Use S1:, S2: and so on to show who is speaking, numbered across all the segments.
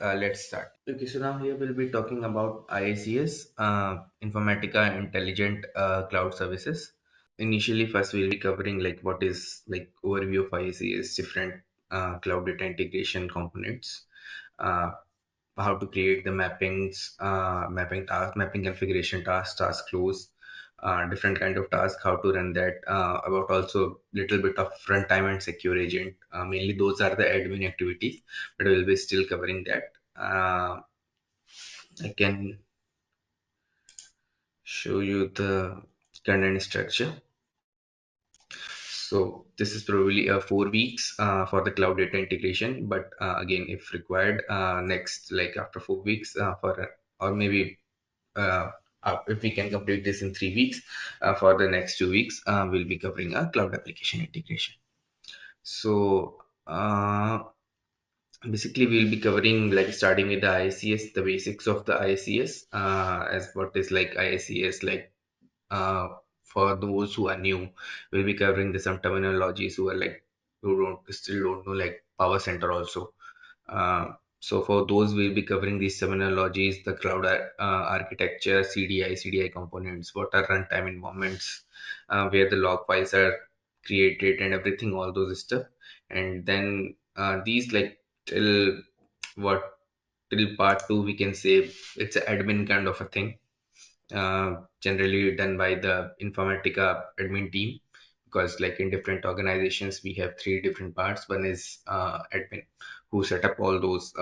S1: Let's start. Okay, so now here we'll be talking about IICS, Informatica Intelligent Cloud Services. Initially, first we'll be covering like what is like overview of IICS, different cloud data integration components, uh, how to create the mappings, mapping task, mapping configuration task, task flows, different kind of task, how to run that, about also little bit of runtime and secure agent. Mainly those are the admin activities, but we'll be still covering that. I can show you the content structure. So this is probably 4 weeks for the cloud data integration, but again, if required, next like after 4 weeks or maybe if we can complete this in 3 weeks, for the next 2 weeks, we'll be covering a cloud application integration. So basically, we'll be covering like starting with the IICS, the basics of the IICS, as what is like IICS, like for those who are new, we'll be covering the some terminologies who are like who don't still don't know like Power Center also. So for those, we'll be covering these terminologies, the cloud architecture, CDI components, what are runtime environments, where the log files are created and everything, all those stuff. And then these like till what till part 2 we can say it's an admin kind of a thing, generally done by the Informatica admin team, because like in different organizations we have three different parts. One is admin, who set up all those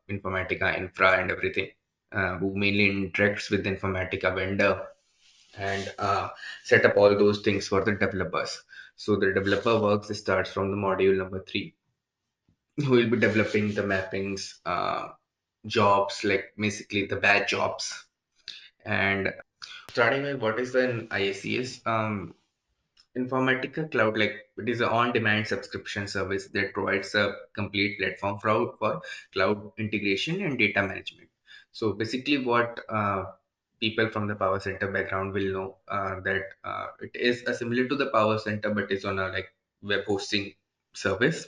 S1: Informatica infra and everything, who mainly interacts with the Informatica vendor and set up all those things for the developers. So the developer works starts from the module number 3, who will be developing the mappings, jobs, like basically the batch jobs. And starting with what is an IICS, Informatica Cloud, like it is an on-demand subscription service that provides a complete platform for cloud integration and data management. So basically, what people from the Power Center background will know, that it is similar to the Power Center, but it's on a like web hosting service.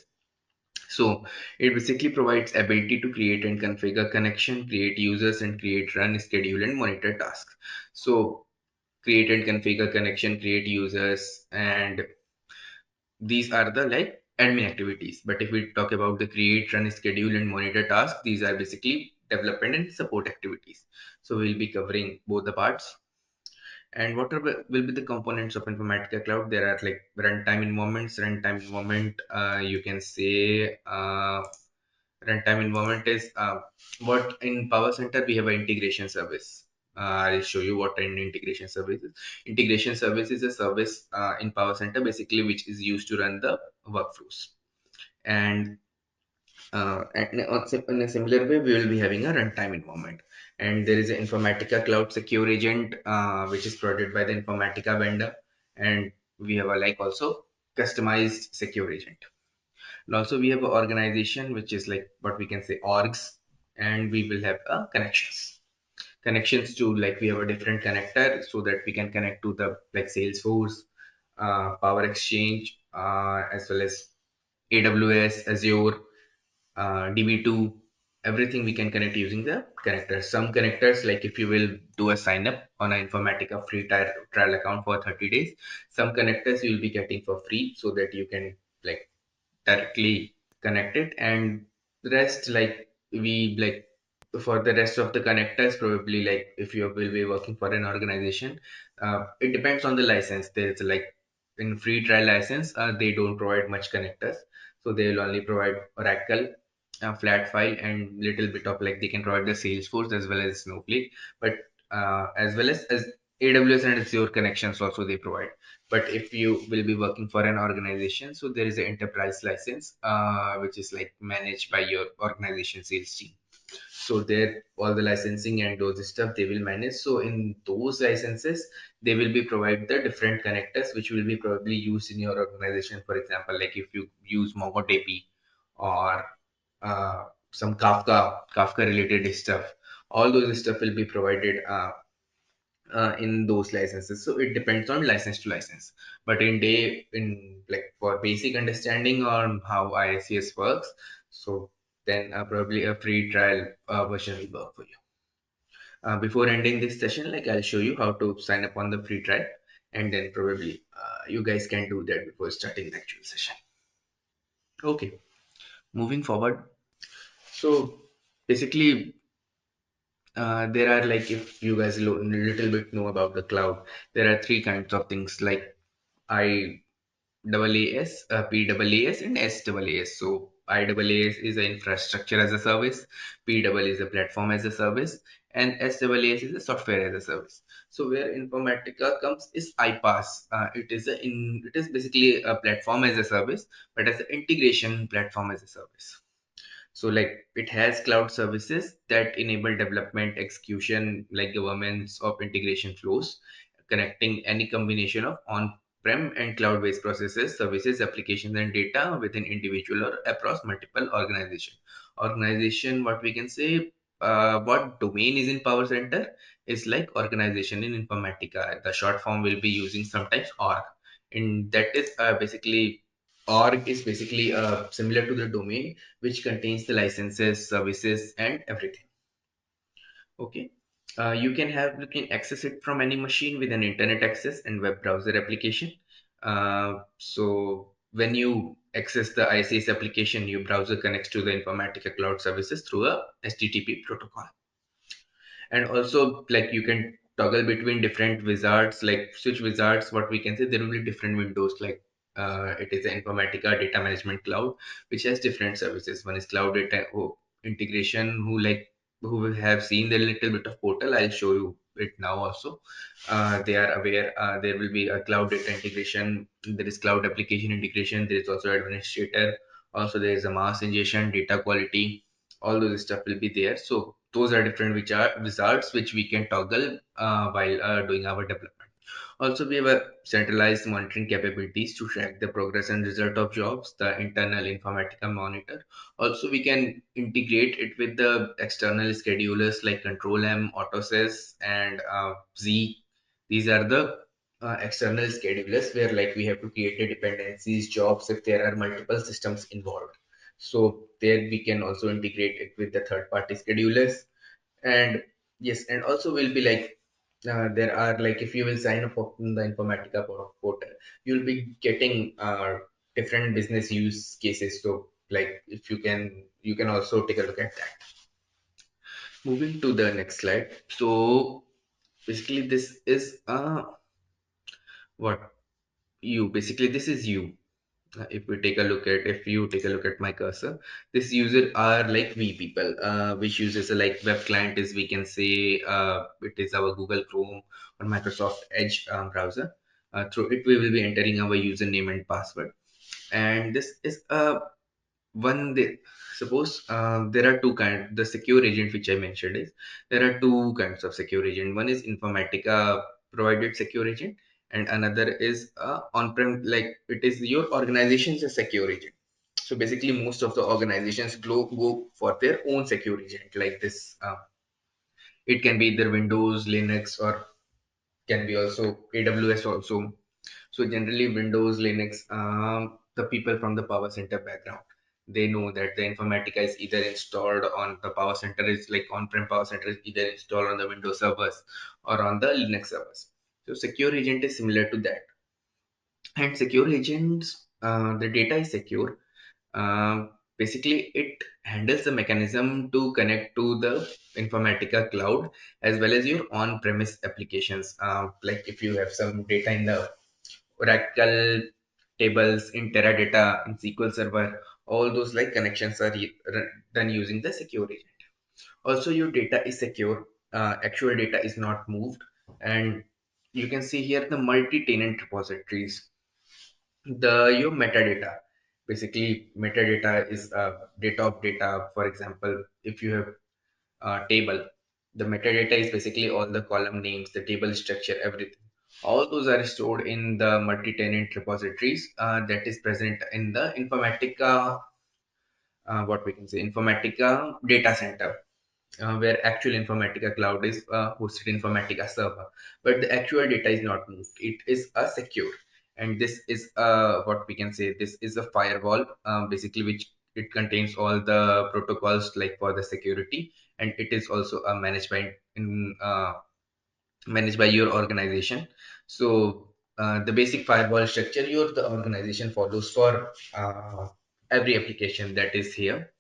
S1: So it basically provides ability to create and configure connection, create users, and create, run, schedule, and monitor tasks. So create and configure connection, create users, and these are the like admin activities. But if we talk about the create, run, schedule, and monitor tasks, these are basically development and support activities. So we'll be covering both the parts. And what will be the components of Informatica Cloud? There are like runtime environments. Runtime environment, you can say, runtime environment is what in Power Center we have an integration service. I'll show you what an integration service is. Integration service is a service in Power Center basically which is used to run the workflows. And in a similar way, we will be having a runtime environment. And there is an Informatica Cloud Secure Agent, which is provided by the Informatica vendor. And we have a like also customized secure agent. And also we have an organization, which is like what we can say orgs, and we will have connections to like we have a different connector so that we can connect to the like Salesforce, Power Exchange, as well as AWS, Azure, DB2, everything we can connect using the connectors. Some connectors, like if you will do a sign up on an Informatica free trial account for 30 days, some connectors you will be getting for free so that you can like directly connect it. And the rest, like we like for the rest of the connectors, probably like if you will be working for an organization, it depends on the license. There's like in free trial license, they don't provide much connectors, so they will only provide Oracle, flat file, and little bit of like they can provide the Salesforce as well as Snowflake, but as well as AWS and Azure connections also they provide. But if you will be working for an organization, so there is an enterprise license, which is like managed by your organization sales team. So there all the licensing and those stuff they will manage. So in those licenses they will be provide the different connectors which will be probably used in your organization. For example, like if you use MongoDB or some Kafka related stuff, all those stuff will be provided in those licenses. So it depends on license to license. But in like for basic understanding on how IICS works, so then probably a free trial version will work for you. Before ending this session, like I'll show you how to sign up on the free trial, and then probably you guys can do that before starting the actual session. Okay, moving forward. So basically, there are like, if you guys little bit know about the cloud, there are three kinds of things like IaaS, PaaS, and SaaS. So IaaS is an infrastructure as a service, PaaS is a platform as a service, and SaaS is a software as a service. So where Informatica comes is iPaaS. It is basically a platform as a service, but as an integration platform as a service. So like it has cloud services that enable development, execution, like governance of integration flows, connecting any combination of on-prem and cloud-based processes, services, applications, and data within individual or across multiple organization. Organization, what we can say, what domain is in Power Center is like organization in Informatica. The short form will be using sometimes org. And that is basically org is basically similar to the domain which contains the licenses, services, and everything. Okay. You can access it from any machine with an internet access and web browser application. So when you access the IICS application, your browser connects to the Informatica Cloud Services through a HTTP protocol. And also like you can toggle between different wizards, like switch wizards, what we can say, there will be different windows, like it is the Informatica Data Management Cloud, which has different services. One is cloud data integration, who will have seen the little bit of portal, I'll show you it now also. They are aware there will be a cloud data integration, there is cloud application integration, there is also administrator, also there is a mass ingestion, data quality, all those stuff will be there. So those are different which are wizards which we can toggle while doing our development. Also, we have a centralized monitoring capabilities to track the progress and result of jobs, the internal Informatica monitor. Also, we can integrate it with the external schedulers like Control M, AutoSys, and Z. These are the external schedulers where like we have to create the dependencies, jobs if there are multiple systems involved. So there we can also integrate it with the third party schedulers. And yes, and also will be like there are like, if you will sign up for the Informatica portal, you'll be getting different business use cases. So like if you can also take a look at that. Moving to the next slide. So basically this is what you basically this is you. If you take a look at my cursor, this user are like we people, which uses a like web client is, we can say, it is our Google Chrome or Microsoft Edge browser. Through it we will be entering our username and password, and this is one they suppose there are two kinds. The secure agent which I mentioned is, there are two kinds of secure agent. One is Informatica provided secure agent, and another is on-prem, like it is your organization's a secure agent. So basically most of the organizations go for their own secure agent like this. It can be either Windows, Linux, or can be also AWS also. So generally Windows, Linux, the people from the Power Center background, they know that the Informatica is either installed on the Power Center, is like on-prem Power Center is either installed on the Windows servers or on the Linux servers. So secure agent is similar to that. And secure agents, the data is secure. Basically, it handles the mechanism to connect to the Informatica cloud as well as your on-premise applications. Like if you have some data in the Oracle tables, in Teradata, in SQL Server, all those like connections are done using the secure agent. Also, your data is secure. Actual data is not moved, and you can see here the multi-tenant repositories. Your metadata, basically metadata is data of data. For example, if you have a table, the metadata is basically all the column names, the table structure, everything. All those are stored in the multi-tenant repositories that is present in the Informatica, what we can say, Informatica data center, where actual Informatica cloud is hosted Informatica server, but the actual data is not moved. It is a secure, and this is what we can say. This is a firewall, basically, which It contains all the protocols like for the security, and it is also a managed by your organization. So the basic firewall structure the organization follows for every application that is here,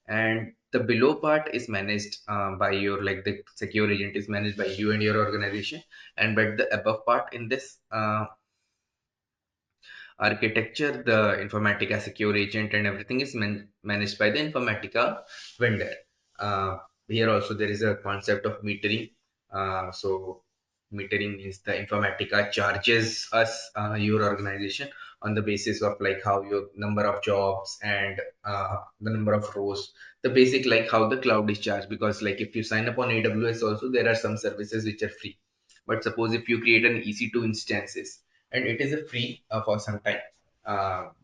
S1: and the below part is managed by your like the secure agent is managed by you and your organization, and but the above part in this architecture, the Informatica secure agent and everything is managed by the Informatica vendor. Uh, Here also there is a concept of metering. So metering means the Informatica charges us, your organization, on the basis of like how your number of jobs and the number of rows, the basic like how the cloud is charged. Because like if you sign up on AWS also, there are some services which are free. But suppose if you create an EC2 instances, and it is a free for some time,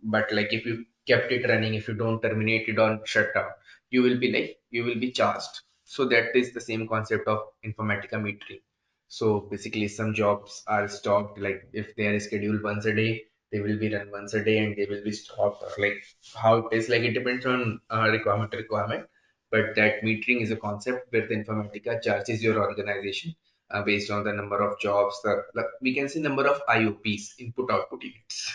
S1: but like if you kept it running, if you don't terminate it on shutdown, you will be charged. So that is the same concept of Informatica metering. So basically some jobs are stopped, like if they are scheduled once a day, they will be run once a day and they will be stopped, or like how it is, like it depends on requirement to requirement. But that metering is a concept where the Informatica charges your organization based on the number of jobs, we can say number of IOPs, input output units.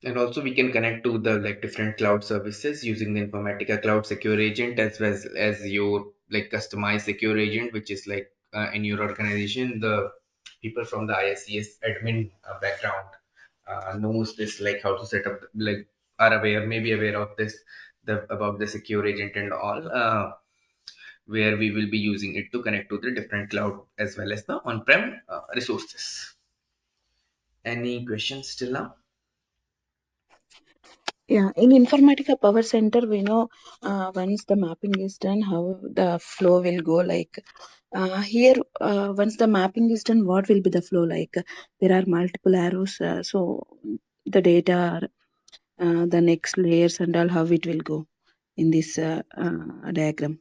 S1: And also we can connect to the like different cloud services using the Informatica Cloud Secure Agent, as well as your like customized secure agent, which is like in your organization, the people from the IICS admin background knows this, like how to set up, like are aware, maybe aware of this, the about the secure agent and all, where we will be using it to connect to the different cloud as well as the on-prem resources. Any questions till now?
S2: Yeah, in Informatica Power Center, we know once the mapping is done, how the flow will go. Like here, once the mapping is done, what will be the flow like? There are multiple arrows, so the data, the next layers, and all, how it will go in this diagram.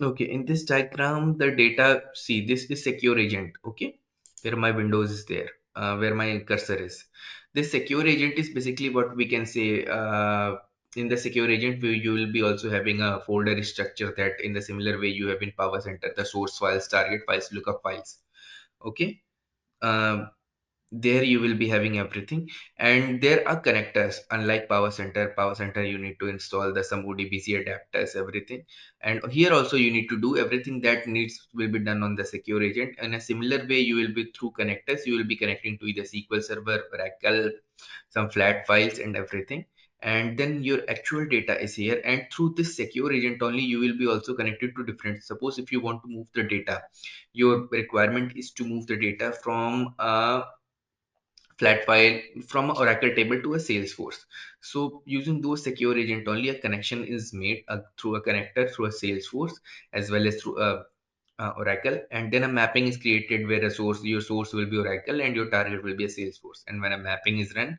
S1: Okay, in this diagram, the data, see, this is secure agent, okay, where my windows is there, where my cursor is. This secure agent is basically what we can say, in the secure agent, you will be also having a folder structure that in the similar way you have in Power Center, the source files, target files, lookup files, okay. Um, there you will be having everything, and there are connectors. Unlike Power Center you need to install the some ODBC adapters, everything. And here also you need to do everything that needs will be done on the secure agent. In a similar way, you will be through connectors, you will be connecting to either SQL Server, Oracle, some flat files and everything. And then your actual data is here, and through this secure agent only you will be also connected to different. Suppose if you want to move the data, your requirement is to move the data from flat file, from a Oracle table to a Salesforce. So using those secure agent only, a connection is made through a connector through a Salesforce as well as through a Oracle, and then a mapping is created where your source will be Oracle and your target will be a Salesforce. And when a mapping is run,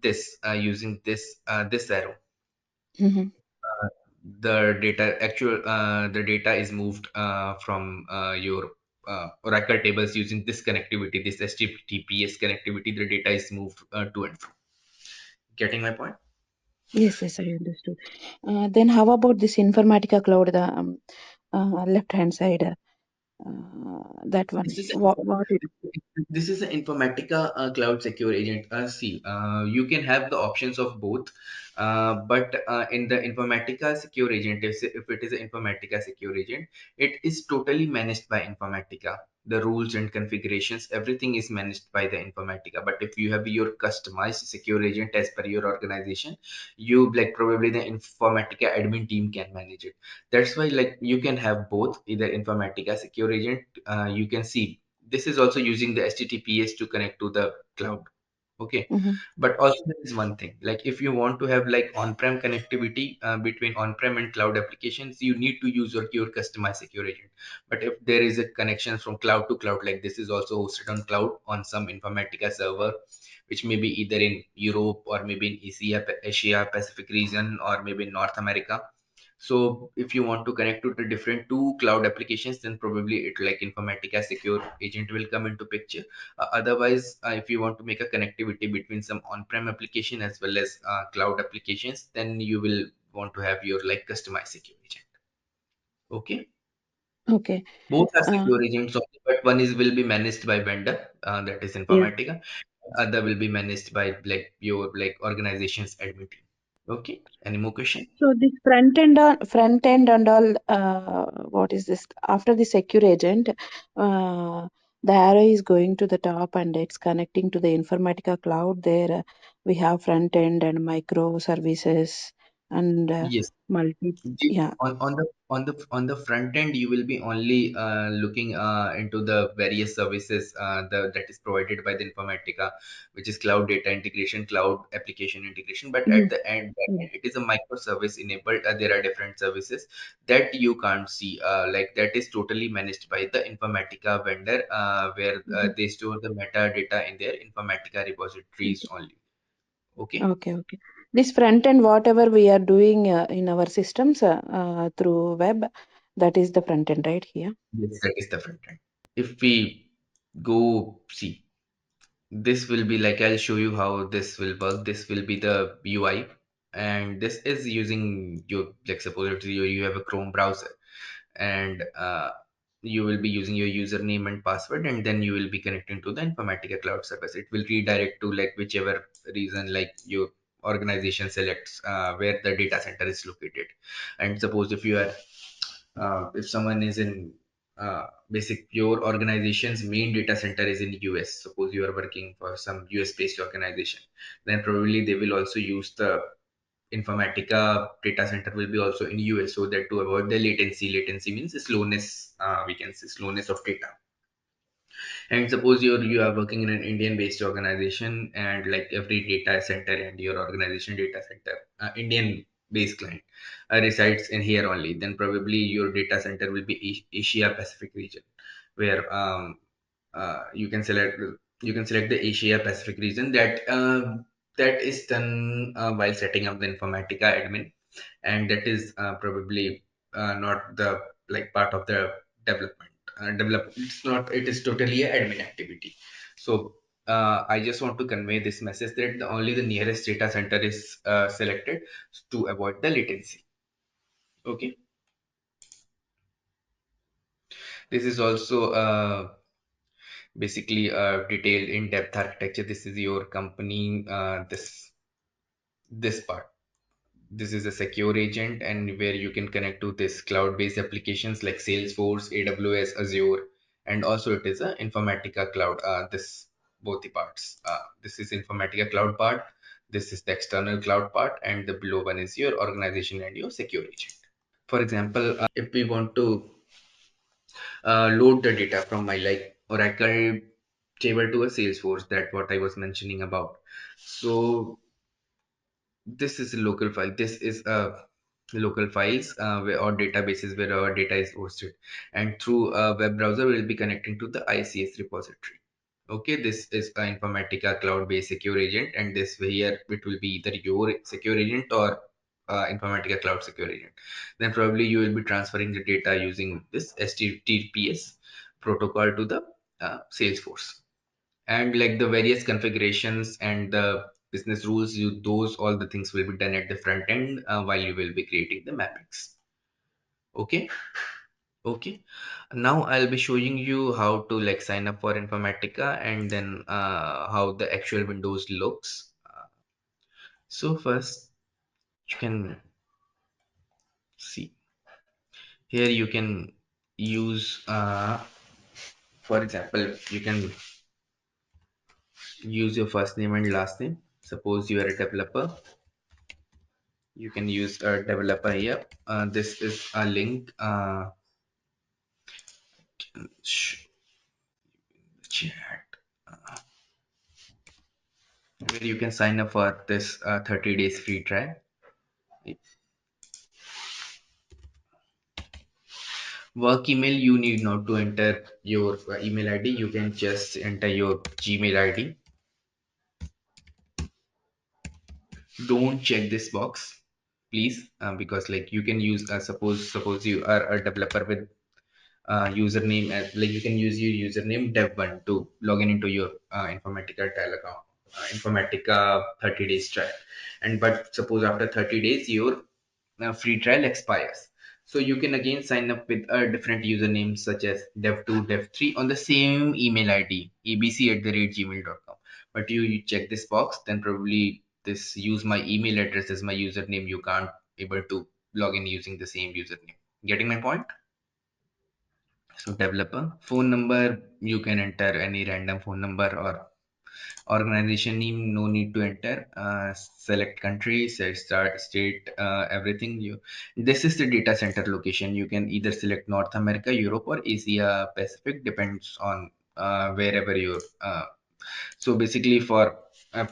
S1: this using this arrow,
S2: Mhm.
S1: uh, the data is moved from your Oracle tables using this connectivity, this HTTPS connectivity. The data is moved to and fro. Getting my point?
S2: Yes, yes, I understood. Then how about this Informatica Cloud, the left hand side, that one?
S1: This is
S2: What it?
S1: this is an Informatica Cloud Secure Agent. See, you can have the options of both, but in the Informatica Secure Agent, if it is an Informatica Secure Agent, it is totally managed by Informatica. The rules and configurations, everything is managed by the Informatica. But if you have your customized secure agent as per your organization, you like probably the Informatica admin team can manage it. That's why like you can have both, either Informatica secure agent. You can see this is also using the HTTPS to connect to the cloud. Okay,
S2: Mhm.
S1: but also there is one thing, like if you want to have like on-prem connectivity between on-prem and cloud applications, you need to use your customized secure agent. But if there is a connection from cloud to cloud, like this is also hosted on cloud on some Informatica server, which may be either in Europe or maybe in Asia Pacific region or maybe in North America. So if you want to connect to the different two cloud applications, then probably it like Informatica Secure Agent will come into picture. Otherwise, if you want to make a connectivity between some on-prem application as well as cloud applications, then you will want to have your like customized secure agent. Okay.
S2: Okay.
S1: Both are
S2: Uh,
S1: secure agents only, but one is will be managed by vendor, that is
S2: yeah.
S1: Informatica. Other will be managed by like your like organization's admin team. Okay. Any more question?
S2: So this front end and all, what is this? After the secure agent, the arrow is going to the top and it's connecting to the Informatica cloud. There we have front end and microservices and
S1: Yes.
S2: multi.
S1: The-
S2: Yeah.
S1: on the front end, you will be only looking into the various services that is provided by the Informatica, which is cloud data integration, cloud application integration. But
S2: Yes.
S1: at the end, back
S2: Yes.
S1: end, it is a microservice enabled. There are different services that you can't see. Like that is totally managed by the Informatica vendor, where
S2: Mhm.
S1: they store the metadata in their Informatica repositories only. Okay.
S2: Okay, okay. This front end, whatever we are doing in our systems through web, that is the front end, right here.
S1: Yes, that is the front end. If we go see, this will be like I'll show you how this will work. This will be the UI, and this is using your like suppose you have a Chrome browser, and you will be using your username and password, and then you will be connecting to the Informatica Cloud Service. It will redirect to like whichever reason like your organization selects where the data center is located. And suppose if someone is in basic your organization's main data center is in US, suppose you are working for some US based organization, then probably they will also use the Informatica data center will be also in US, so that to avoid the latency means slowness, we can say slowness of data. And suppose you are working in an Indian based organization, and like every data center and your organization data center, Indian based client resides in here only, then probably your data center will be Asia Pacific region, where you can select the Asia Pacific region. That is done while setting up the Informatica admin, and that is probably not the like part of the development. It's not. It is totally a admin activity. So I just want to convey this message that only the nearest data center is selected to avoid the latency. Okay. This is also basically a detailed in-depth architecture. This is your company. This part. This is a secure agent, and where you can connect to this cloud-based applications like Salesforce, AWS, Azure, and also it is a Informatica cloud. This both the parts. This is Informatica cloud part. This is the external cloud part, and the below one is your organization and your secure agent. For example, if we want to load the data from my like Oracle table to a Salesforce, that what I was mentioning about. So this is a local file. This is a local files where our databases where our data is hosted, and through a web browser we'll be connecting to the IICS repository. Okay, this is an Informatica cloud-based secure agent, and this here it will be either your secure agent or Informatica cloud secure agent. Then probably you will be transferring the data using this HTTPS protocol to the Salesforce, and like the various configurations and the business rules, those all the things will be done at the front end while you will be creating the mappings. Okay. Okay, now I'll be showing you how to like sign up for Informatica, and then how the actual windows looks. So first you can see here, you can use for example, you can use your first name and last name. Suppose you are a developer, you can use a developer here. This is a link chat where you can sign up for this 30 days free trial. Work email, you need not to enter your email ID. You can just enter your Gmail ID. Don't check this box. please, because like you can use suppose you are a developer with username as like you can use your username dev1 to log in into your Informatica trial account, Informatica 30 days trial. And but suppose after 30 days your free trial expires. So you can again sign up with a different username such as dev2, dev3 on the same email ID, abc@gmail.com. But you check this box, then probably this use my email address as my username. You can't able to log in using the same username. Getting my point? So developer phone number, you can enter any random phone number or organization name, no need to enter. Select country, say start state, everything. You this is the data center location. You can either select North America, Europe, or Asia Pacific, depends on wherever you're. So basically, for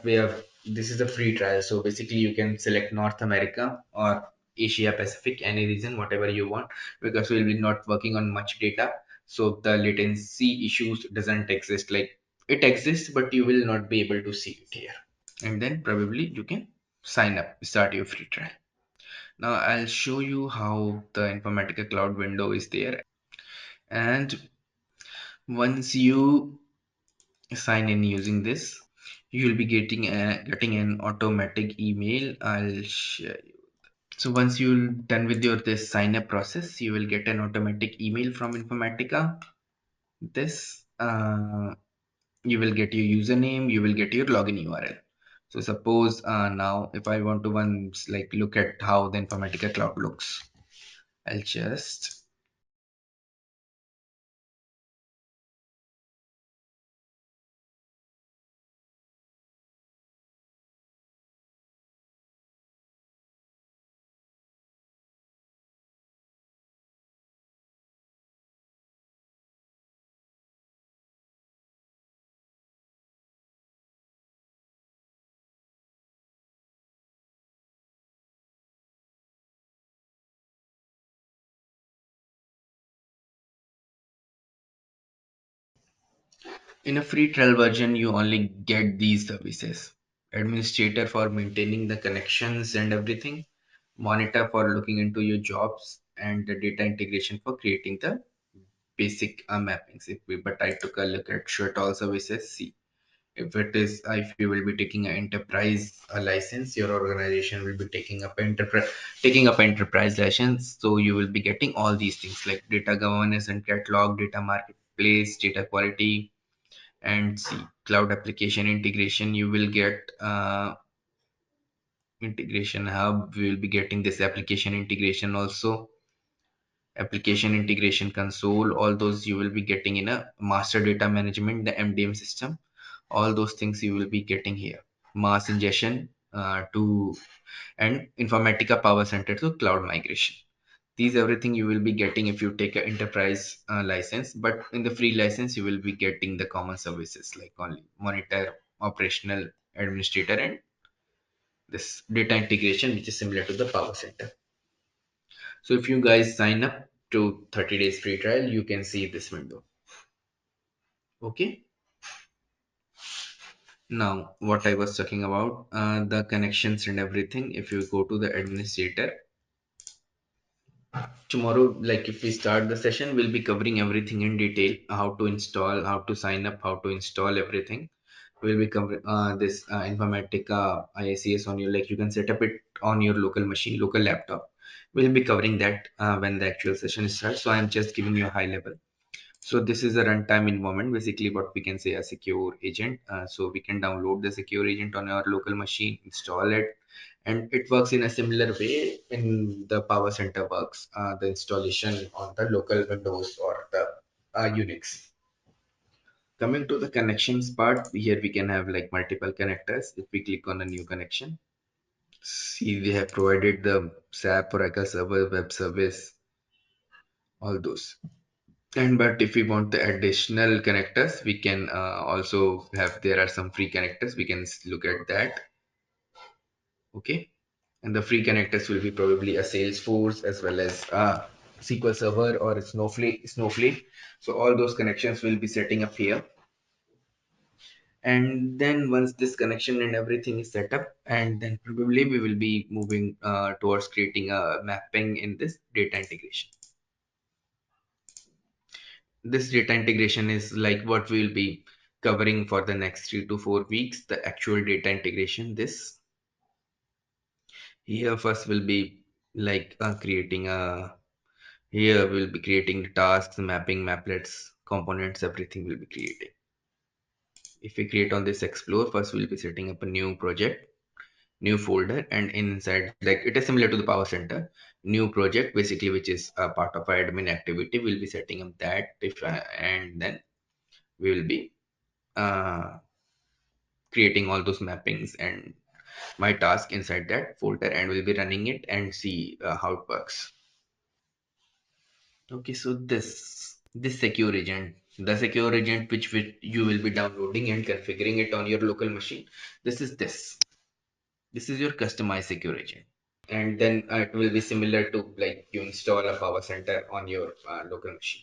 S1: where this is a free trial. So basically, you can select North America or Asia Pacific, any region, whatever you want, because we'll be not working on much data. So the latency issues doesn't exist. Like it exists, but you will not be able to see it here. And then probably you can sign up, start your free trial. Now I'll show you how the Informatica Cloud window is there. And once you sign in using this, you will be getting an automatic email. I'll share you. So once you're done with your this sign up process, you will get an automatic email from Informatica. This you will get your username, you will get your login URL. So suppose now if I want to once like look at how the Informatica Cloud looks, I'll just in a free trial version, you only get these services. Administrator for maintaining the connections and everything, monitor for looking into your jobs, and the data integration for creating the basic mappings. If we but I took a look at short all services, see if it is if you will be taking an enterprise license, your organization will be taking up enterprise license. So you will be getting all these things like data governance and catalog, data marketplace, data quality, and see cloud application integration. You will get integration hub. We will be getting this application integration also, application integration console. All those you will be getting in a master data management, the MDM system. All those things you will be getting here. Mass ingestion to and Informatica Power Center to cloud migration. These everything you will be getting if you take an enterprise license, but in the free license you will be getting the common services like only monitor, operational, administrator, and this data integration, which is similar to the Power Center. So if you guys sign up to 30 days free trial, you can see this window. Okay. Now, what I was talking about, the connections and everything. If you go to the administrator, tomorrow, like if we start the session, we'll be covering everything in detail, how to install, how to sign up, how to install everything. We'll be covering this Informatica IICS on your, like you can set up it on your local machine, local laptop. We'll be covering that when the actual session starts. So I'm just giving you a high level. So this is a runtime environment, basically what we can say a secure agent. So we can download the secure agent on our local machine, install it, and it works in a similar way in the Power Center works. The installation on the local Windows or the Unix. Coming to the connections part, here we can have like multiple connectors. If we click on a new connection, see we have provided the SAP, Oracle Server, Web Service, all those. And but if we want the additional connectors, we can also have, there are some free connectors. We can look at that. Okay. And the free connectors will be probably a Salesforce as well as SQL Server or a Snowflake. So all those connections will be setting up here. And then once this connection and everything is set up, and then probably we will be moving towards creating a mapping in this data integration. This data integration is like what we will be covering for the next 3 to 4 weeks, the actual data integration. This here first will be like creating a, here we'll be creating the tasks, mapping, maplets, components, everything will be creating. If we create on this explore, first we'll be setting up a new project, new folder, and inside, like it is similar to the power center, new project basically, which is a part of our admin activity. We'll be setting up that if and then we will be uh, creating all those mappings and my task inside that folder, and we'll be running it and see how it works. Okay, so this secure agent, the secure agent which you will be downloading and configuring it on your local machine, this is your customized secure agent. And then it will be similar to like you install a power center on your local machine.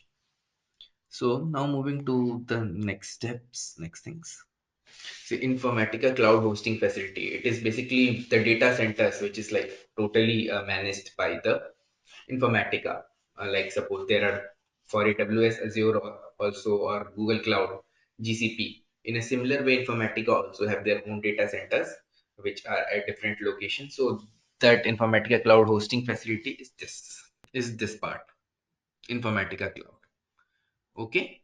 S1: So now moving to the next steps, next things. So Informatica Cloud Hosting Facility, it is basically the data centers which is like totally managed by the Informatica. Like suppose there are for AWS, Azure, or also or Google Cloud, GCP. In a similar way, Informatica also have their own data centers which are at different locations. So that Informatica Cloud Hosting Facility is this part, Informatica Cloud. Okay.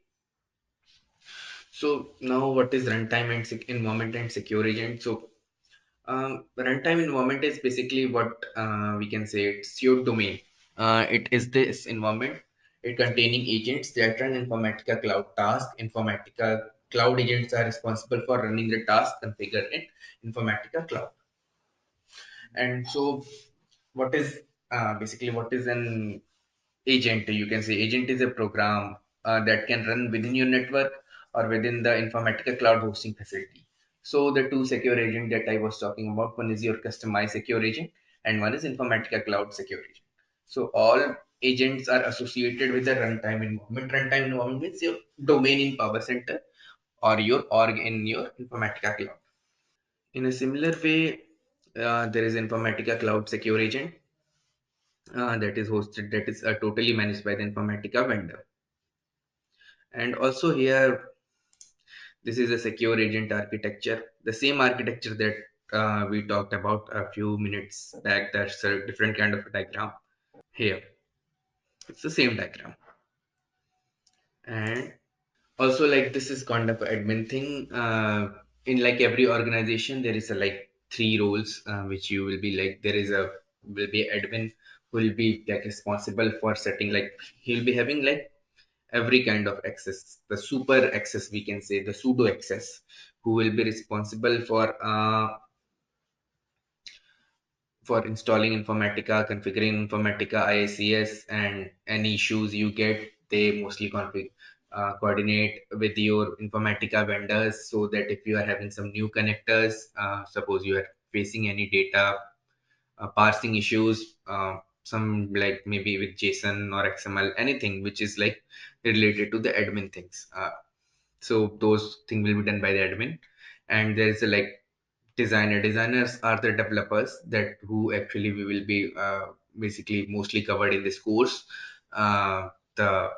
S1: So now what is runtime and environment and secure agent? So runtime environment is basically what we can say it's your domain. It is this environment. It containing agents that run Informatica Cloud task. Informatica Cloud agents are responsible for running the task configured in Informatica Cloud. And so, what is basically what is an agent? You can say agent is a program that can run within your network or within the Informatica Cloud hosting facility. So the two secure agent that I was talking about, one is your customized secure agent and one is Informatica Cloud secure agent. So all agents are associated with the runtime environment. Runtime environment means your domain in Power Center or your org in your Informatica Cloud. In a similar way, there is Informatica Cloud secure agent that is hosted, that is totally managed by the Informatica vendor. And also here, this is a secure agent architecture, the same architecture that we talked about a few minutes back. That's a different kind of a diagram. Here it's the same diagram. And also like this is kind of admin thing. In like every organization there is a like three roles which you will be like, there is a will be admin who will be like responsible for setting, like he'll be having like every kind of access, the super access, we can say the pseudo access, who will be responsible for installing Informatica, configuring Informatica IICS, and any issues you get, they mostly coordinate with your Informatica vendors, so that if you are having some new connectors, suppose you are facing any data parsing issues, some like maybe with JSON or XML, anything which is like related to the admin things. So those things will be done by the admin. And there is a like designers are the developers that who actually we will be basically mostly covered in this course. The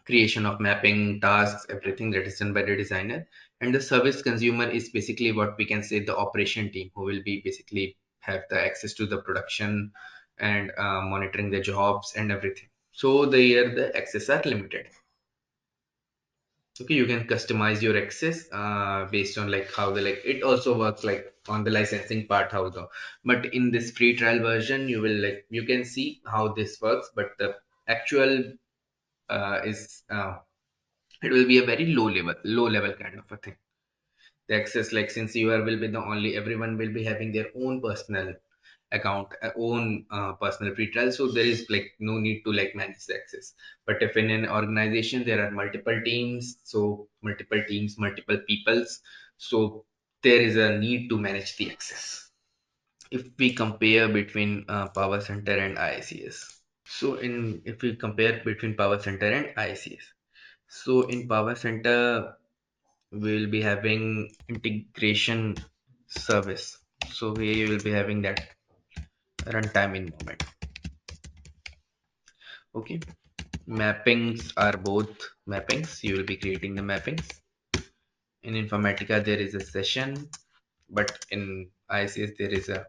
S1: creation of mapping tasks, everything that is done by the designer. And the service consumer is basically what we can say the operation team, who will be basically have the access to the production and monitoring the jobs and everything. So the here the access are limited. Okay, you can customize your access based on like how the like it also works like on the licensing part how the, but in this free trial version you will like you can see how this works, but the actual is it will be a very low level kind of a thing. The access, like since you are will be the only, everyone will be having their own personal account, own personal free trial, so there is like no need to like manage the access. But if in an organization there are multiple teams, so multiple teams, multiple peoples, so there is a need to manage the access. If we compare between power center and IICS, so in if we compare between power center and IICS, so in power center we will be having integration service. So we will be having that runtime environment. Okay. Mappings are both mappings. You will be creating the mappings. In Informatica, there is a session, but in IICS, there is a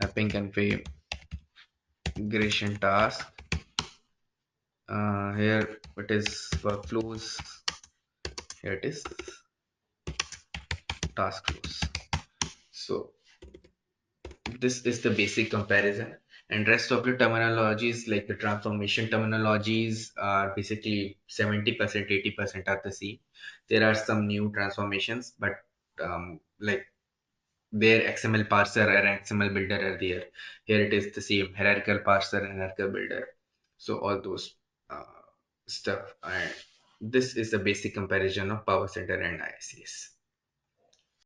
S1: mapping configuration task. Here it is workflows. Here it is task flows. So this is the basic comparison, and rest of the terminologies like the transformation terminologies are basically 70%, 80% are the same. There are some new transformations, but like their XML parser and XML builder are there. Here it is the same hierarchical parser and hierarchical builder. So all those stuff, and this is the basic comparison of Power Center and IICS.